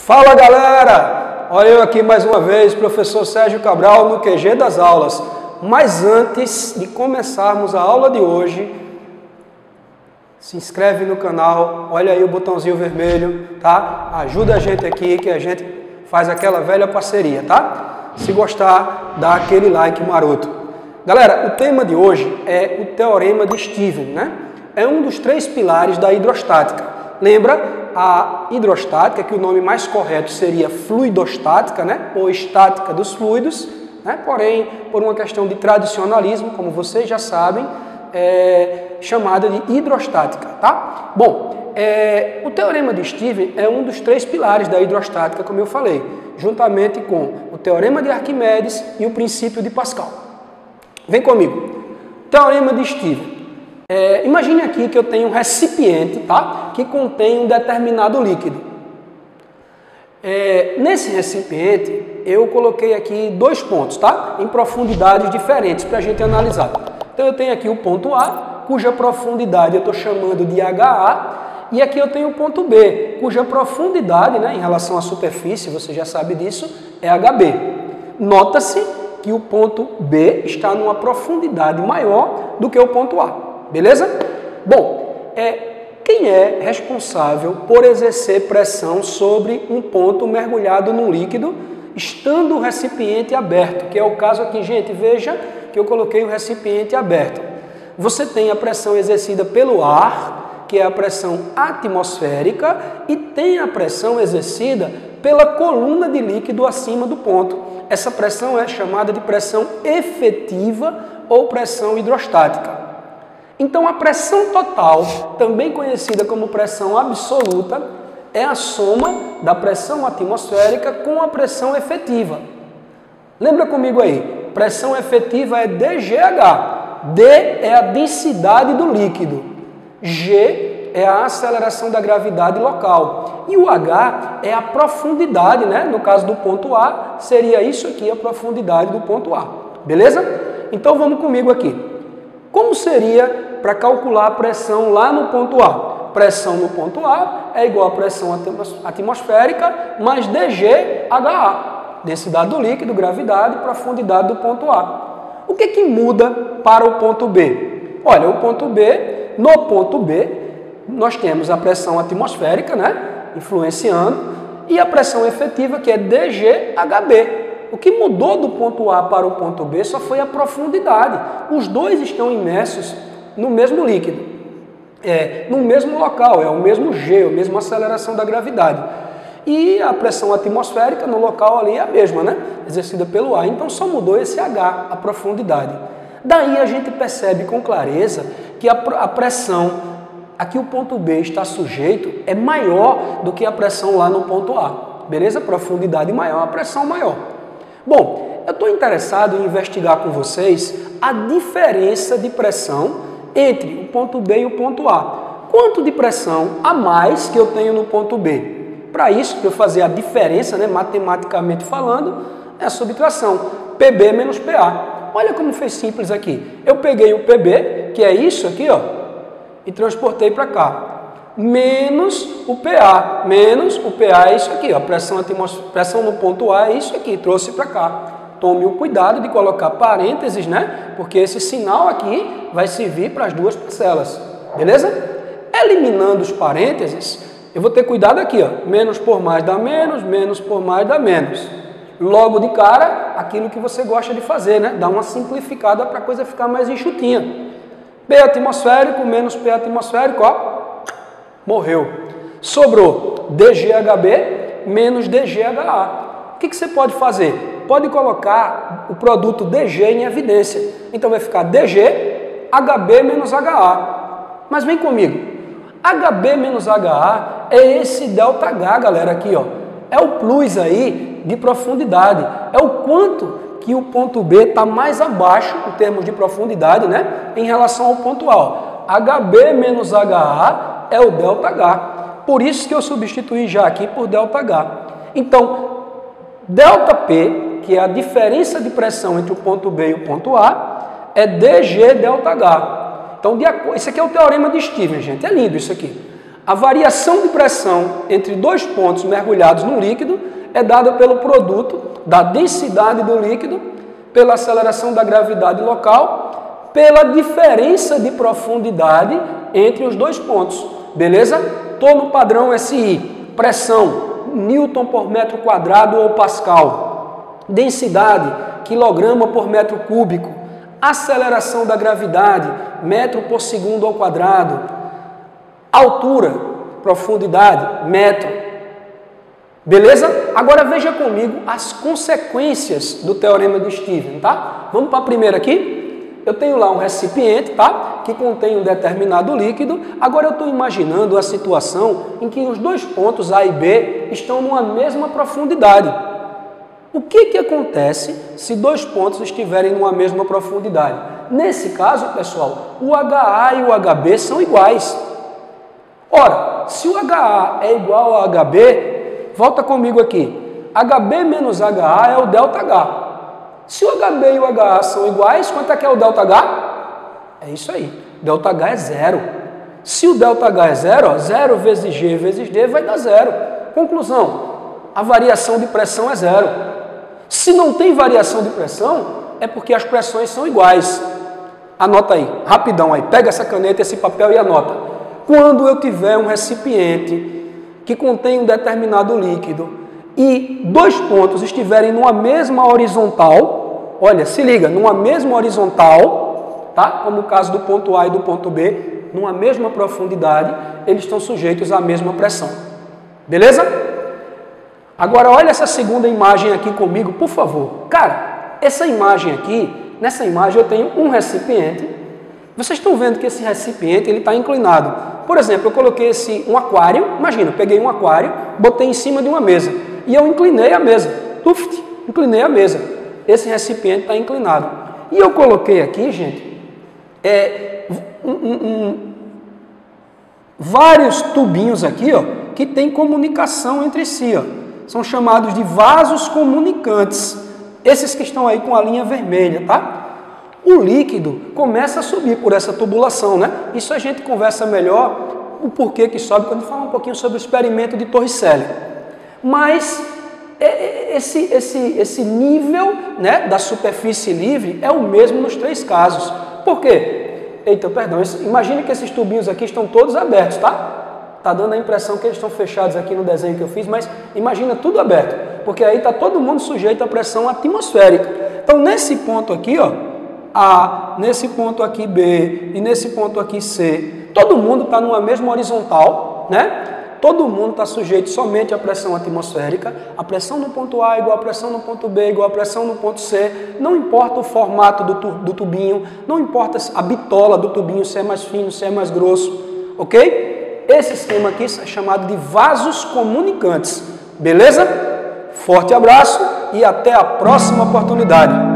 Fala galera, olha eu aqui mais uma vez, professor Sérgio Cabral no QG das aulas. Mas antes de começarmos a aula de hoje, se inscreve no canal, olha aí o botãozinho vermelho, tá? Ajuda a gente aqui que a gente faz aquela velha parceria, tá? Se gostar, dá aquele like maroto. Galera, o tema de hoje é o Teorema de Steven, né? É um dos 3 pilares da hidrostática. Lembra? A hidrostática, que o nome mais correto seria fluidostática, né? Ou estática dos fluidos, né? Porém, por uma questão de tradicionalismo, como vocês já sabem, é chamada de hidrostática, tá? Bom, o Teorema de Steven é um dos 3 pilares da hidrostática, como eu falei, juntamente com o Teorema de Arquimedes e o princípio de Pascal. Vem comigo. Teorema de Steven. Imagine aqui que eu tenho um recipiente, tá? Que contém um determinado líquido. Nesse recipiente, eu coloquei aqui 2 pontos, tá? Em profundidades diferentes para a gente analisar. Então eu tenho aqui o ponto A, cuja profundidade eu estou chamando de HA, e aqui eu tenho o ponto B, cuja profundidade, né, em relação à superfície, você já sabe disso, é HB. Nota-se que o ponto B está numa profundidade maior do que o ponto A. Beleza? Bom, quem é responsável por exercer pressão sobre um ponto mergulhado num líquido, estando o recipiente aberto? Que é o caso aqui, gente, veja que eu coloquei o recipiente aberto. Você tem a pressão exercida pelo ar, que é a pressão atmosférica, e tem a pressão exercida pela coluna de líquido acima do ponto. Essa pressão é chamada de pressão efetiva ou pressão hidrostática. Então, a pressão total, também conhecida como pressão absoluta, é a soma da pressão atmosférica com a pressão efetiva. Lembra comigo aí, pressão efetiva é dGH. D é a densidade do líquido. G é a aceleração da gravidade local. E o H é a profundidade, né? No caso do ponto A, seria isso aqui, a profundidade do ponto A. Beleza? Então, vamos comigo aqui. Como seria para calcular a pressão lá no ponto A? Pressão no ponto A é igual a pressão atmosférica mais dGHA. Densidade do líquido, gravidade, profundidade do ponto A. O que muda para o ponto B? Olha, o ponto B, no ponto B, nós temos a pressão atmosférica, né, influenciando, e a pressão efetiva, que é dGHB. O que mudou do ponto A para o ponto B só foi a profundidade. Os dois estão imersos no mesmo líquido, no mesmo local, é o mesmo G, a mesma aceleração da gravidade. E a pressão atmosférica no local ali é a mesma, né? Exercida pelo ar. Então só mudou esse H, a profundidade. Daí a gente percebe com clareza que a pressão a que o ponto B está sujeito é maior do que a pressão lá no ponto A. Beleza? Profundidade maior, a pressão maior. Bom, eu estou interessado em investigar com vocês a diferença de pressão entre o ponto B e o ponto A. Quanto de pressão a mais que eu tenho no ponto B? Para isso, para eu fazer a diferença, né, matematicamente falando, é a subtração. PB menos PA. Olha como foi simples aqui. Eu peguei o PB, que é isso aqui, ó, e transportei para cá. Menos o PA. Menos o PA é isso aqui, ó. Pressão no ponto A é isso aqui, trouxe para cá. Tome o cuidado de colocar parênteses, né? Porque esse sinal aqui vai servir para as duas parcelas. Beleza? Eliminando os parênteses, eu vou ter cuidado aqui, ó. Menos por mais dá menos, menos por mais dá menos. Logo de cara, aquilo que você gosta de fazer, né? Dá uma simplificada para a coisa ficar mais enxutinha. P atmosférico menos P atmosférico, ó. Morreu. Sobrou dGHB menos dGHA. O que você pode fazer? Pode colocar o produto dG em evidência. Então vai ficar dG, HB menos HA. Mas vem comigo. HB menos HA é esse ΔH, galera, aqui, ó. É o plus aí de profundidade. É o quanto que o ponto B está mais abaixo, em termos de profundidade, né? Em relação ao ponto A. Ó. HB menos HA é o ΔH. Por isso que eu substituí já aqui por ΔH. Então, ΔP, que é a diferença de pressão entre o ponto B e o ponto A, é dG ΔH. Então, isso aqui é o Teorema de Steven, gente. É lindo isso aqui. A variação de pressão entre dois pontos mergulhados no líquido é dada pelo produto da densidade do líquido, pela aceleração da gravidade local, pela diferença de profundidade entre os dois pontos. Beleza? Estou no padrão SI. Pressão, Newton por metro quadrado ou Pascal. Densidade, quilograma por metro cúbico. Aceleração da gravidade, metro por segundo ao quadrado. Altura, profundidade, metro. Beleza? Agora veja comigo as consequências do teorema de Stephen, tá? Vamos para a primeira aqui? Eu tenho lá um recipiente, tá? Que contém um determinado líquido. Agora eu estou imaginando a situação em que os dois pontos A e B estão numa mesma profundidade. O que acontece se dois pontos estiverem numa mesma profundidade? Nesse caso, pessoal, o HA e o HB são iguais. Ora, se o HA é igual ao HB, volta comigo aqui. HB menos HA é o ΔH. Se o HB e o HA são iguais, quanto é que é o ΔH? É isso aí. ΔH é zero. Se o ΔH é zero, ó, 0 vezes G vezes D vai dar zero. Conclusão, a variação de pressão é zero. Se não tem variação de pressão, é porque as pressões são iguais. Anota aí, rapidão aí. Pega essa caneta, esse papel e anota. Quando eu tiver um recipiente que contém um determinado líquido e dois pontos estiverem numa mesma horizontal, olha, se liga, numa mesma horizontal, tá? Como o caso do ponto A e do ponto B, numa mesma profundidade, eles estão sujeitos à mesma pressão. Beleza? Agora olha essa segunda imagem aqui comigo, por favor. Cara, essa imagem aqui, nessa imagem eu tenho um recipiente. Vocês estão vendo que esse recipiente ele está inclinado. Por exemplo, eu coloquei um aquário, imagina, eu peguei um aquário, botei em cima de uma mesa e eu inclinei a mesa. Tuft, inclinei a mesa. Esse recipiente está inclinado. E eu coloquei aqui, gente, vários tubinhos aqui, ó, que tem comunicação entre si, ó. São chamados de vasos comunicantes. Esses que estão aí com a linha vermelha, tá? O líquido começa a subir por essa tubulação, né? Isso a gente conversa melhor, o porquê que sobe, quando a gente fala um pouquinho sobre o experimento de Torricelli. Mas esse nível, né, da superfície livre é o mesmo nos três casos. Por quê? Eita, perdão, imagine que esses tubinhos aqui estão todos abertos, tá? Tá dando a impressão que eles estão fechados aqui no desenho que eu fiz, mas imagina tudo aberto, porque aí está todo mundo sujeito à pressão atmosférica. Então, nesse ponto aqui, ó, A, nesse ponto aqui B e nesse ponto aqui C, todo mundo está numa mesma horizontal, né? Todo mundo está sujeito somente à pressão atmosférica. A pressão no ponto A é igual a pressão no ponto B, igual a pressão no ponto C. Não importa o formato do tubinho, não importa a bitola do tubinho, se é mais fino, se é mais grosso, ok? Esse esquema aqui é chamado de vasos comunicantes, beleza? Forte abraço e até a próxima oportunidade.